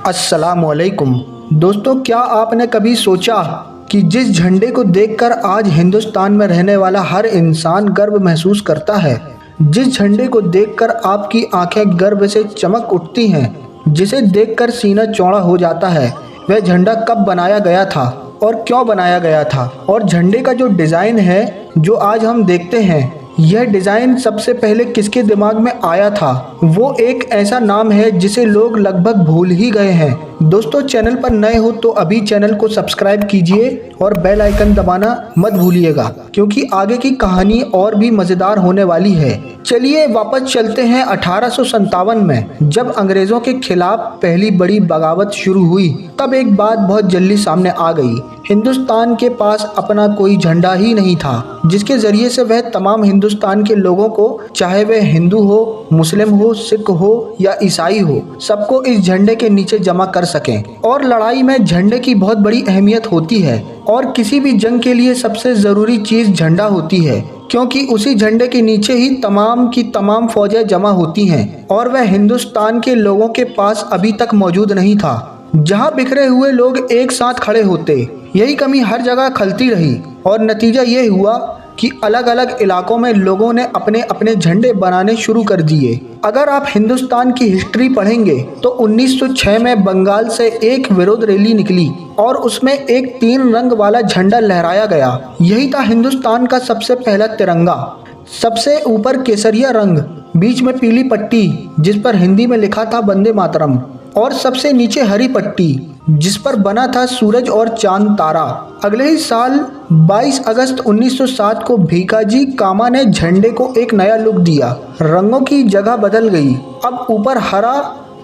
अस्सलामुअलैकुम। दोस्तों, क्या आपने कभी सोचा कि जिस झंडे को देखकर आज हिंदुस्तान में रहने वाला हर इंसान गर्व महसूस करता है, जिस झंडे को देखकर आपकी आंखें गर्व से चमक उठती हैं, जिसे देखकर सीना चौड़ा हो जाता है, वह झंडा कब बनाया गया था और क्यों बनाया गया था? और झंडे का जो डिज़ाइन है जो आज हम देखते हैं, यह डिज़ाइन सबसे पहले किसके दिमाग में आया था? वो एक ऐसा नाम है जिसे लोग लगभग भूल ही गए हैं। दोस्तों, चैनल पर नए हो तो अभी चैनल को सब्सक्राइब कीजिए और बेल आइकन दबाना मत भूलिएगा, क्योंकि आगे की कहानी और भी मज़ेदार होने वाली है। चलिए वापस चलते हैं 1857 में, जब अंग्रेज़ों के खिलाफ पहली बड़ी बगावत शुरू हुई। तब एक बात बहुत जल्दी सामने आ गई। हिंदुस्तान के पास अपना कोई झंडा ही नहीं था जिसके ज़रिए से वह तमाम हिंदुस्तान के लोगों को, चाहे वह हिंदू हो, मुस्लिम हो, सिख हो या ईसाई हो, सबको इस झंडे के नीचे जमा कर सकें। और लड़ाई में झंडे की बहुत बड़ी अहमियत होती है और किसी भी जंग के लिए सबसे ज़रूरी चीज़ झंडा होती है, क्योंकि उसी झंडे के नीचे ही तमाम की तमाम फौजें जमा होती हैं। और वह हिंदुस्तान के लोगों के पास अभी तक मौजूद नहीं था, जहां बिखरे हुए लोग एक साथ खड़े होते। यही कमी हर जगह खलती रही और नतीजा ये हुआ कि अलग अलग इलाकों में लोगों ने अपने अपने झंडे बनाने शुरू कर दिए। अगर आप हिंदुस्तान की हिस्ट्री पढ़ेंगे तो 1906 में बंगाल से एक विरोध रैली निकली और उसमें एक 3 रंग वाला झंडा लहराया गया। यही था हिंदुस्तान का सबसे पहला तिरंगा। सबसे ऊपर केसरिया रंग, बीच में पीली पट्टी जिस पर हिंदी में लिखा था वंदे मातरम, और सबसे नीचे हरी पट्टी जिस पर बना था सूरज और चांद तारा। अगले ही साल 22 अगस्त 1907 को भीकाजी कामा ने झंडे को एक नया लुक दिया। रंगों की जगह बदल गई। अब ऊपर हरा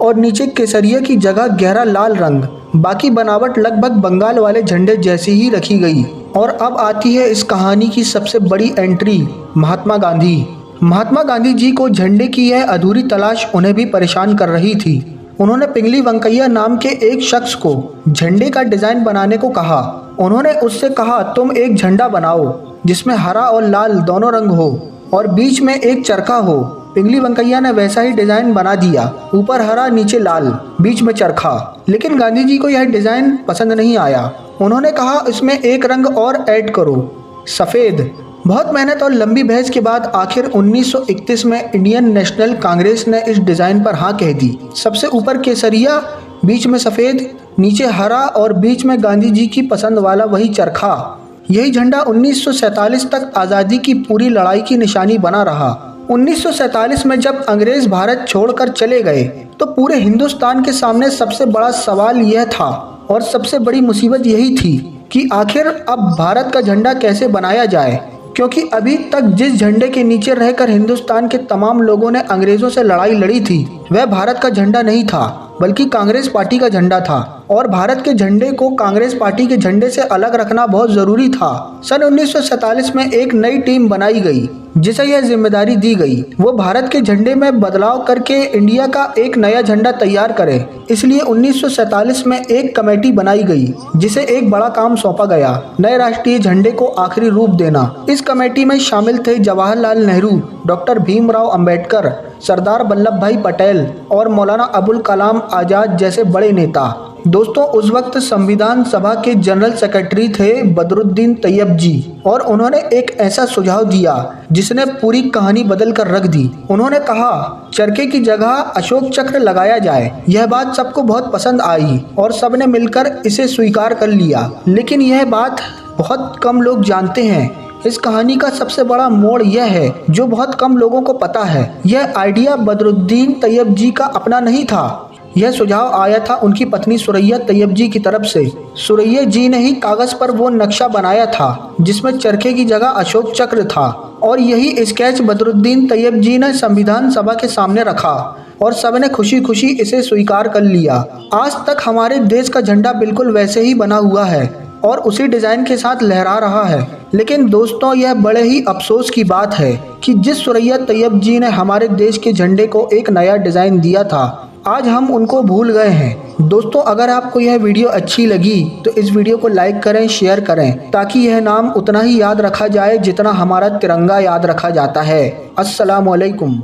और नीचे केसरिया की जगह गहरा लाल रंग। बाकी बनावट लगभग बंगाल वाले झंडे जैसी ही रखी गई। और अब आती है इस कहानी की सबसे बड़ी एंट्री, महात्मा गांधी। महात्मा गांधी जी को झंडे की यह अधूरी तलाश उन्हें भी परेशान कर रही थी। उन्होंने पिंगली वेंकैया नाम के एक शख्स को झंडे का डिज़ाइन बनाने को कहा। उन्होंने उससे कहा, तुम एक झंडा बनाओ जिसमें हरा और लाल दोनों रंग हो और बीच में एक चरखा हो। पिंगली वेंकैया ने वैसा ही डिज़ाइन बना दिया, ऊपर हरा नीचे लाल, बीच में चरखा। लेकिन गांधी जी को यह डिज़ाइन पसंद नहीं आया। उन्होंने कहा, इसमें एक रंग और ऐड करो, सफ़ेद। बहुत मेहनत और लंबी बहस के बाद आखिर 1931 में इंडियन नेशनल कांग्रेस ने इस डिज़ाइन पर हाँ कह दी। सबसे ऊपर केसरिया, बीच में सफ़ेद, नीचे हरा और बीच में गांधी जी की पसंद वाला वही चरखा। यही झंडा 1947 तक आज़ादी की पूरी लड़ाई की निशानी बना रहा। 1947 में जब अंग्रेज़ भारत छोड़कर चले गए तो पूरे हिंदुस्तान के सामने सबसे बड़ा सवाल यह था और सबसे बड़ी मुसीबत यही थी कि आखिर अब भारत का झंडा कैसे बनाया जाए, क्योंकि अभी तक जिस झंडे के नीचे रहकर हिंदुस्तान के तमाम लोगों ने अंग्रेज़ों से लड़ाई लड़ी थी, वह भारत का झंडा नहीं था बल्कि कांग्रेस पार्टी का झंडा था। और भारत के झंडे को कांग्रेस पार्टी के झंडे से अलग रखना बहुत ज़रूरी था। सन 1947 में एक नई टीम बनाई गई जिसे यह जिम्मेदारी दी गई वो भारत के झंडे में बदलाव करके इंडिया का एक नया झंडा तैयार करे। इसलिए 1947 में एक कमेटी बनाई गई जिसे एक बड़ा काम सौंपा गया, नए राष्ट्रीय झंडे को आखिरी रूप देना। इस कमेटी में शामिल थे जवाहरलाल नेहरू, डॉक्टर भीमराव अंबेडकर, सरदार वल्लभ भाई पटेल और मौलाना अबुल कलाम आज़ाद जैसे बड़े नेता। दोस्तों, उस वक्त संविधान सभा के जनरल सेक्रेटरी थे बदरुद्दीन तैयब जी और उन्होंने एक ऐसा सुझाव दिया जिसने पूरी कहानी बदल कर रख दी। उन्होंने कहा, चरखे की जगह अशोक चक्र लगाया जाए। यह बात सबको बहुत पसंद आई और सबने मिलकर इसे स्वीकार कर लिया। लेकिन यह बात बहुत कम लोग जानते हैं। इस कहानी का सबसे बड़ा मोड़ यह है जो बहुत कम लोगों को पता है। यह आइडिया बदरुद्दीन तैयब जी का अपना नहीं था। यह सुझाव आया था उनकी पत्नी सुरैया तैयब जी की तरफ से। सुरैया जी ने ही कागज़ पर वो नक्शा बनाया था जिसमें चरखे की जगह अशोक चक्र था और यही स्केच बदरुद्दीन तैयब जी ने संविधान सभा के सामने रखा और सबने खुशी खुशी इसे स्वीकार कर लिया। आज तक हमारे देश का झंडा बिल्कुल वैसे ही बना हुआ है और उसी डिज़ाइन के साथ लहरा रहा है। लेकिन दोस्तों, यह बड़े ही अफसोस की बात है कि जिस सुरैया तैयब जी ने हमारे देश के झंडे को एक नया डिज़ाइन दिया था, आज हम उनको भूल गए हैं। दोस्तों, अगर आपको यह वीडियो अच्छी लगी तो इस वीडियो को लाइक करें, शेयर करें, ताकि यह नाम उतना ही याद रखा जाए जितना हमारा तिरंगा याद रखा जाता है। अस्सलामु अलैकुम।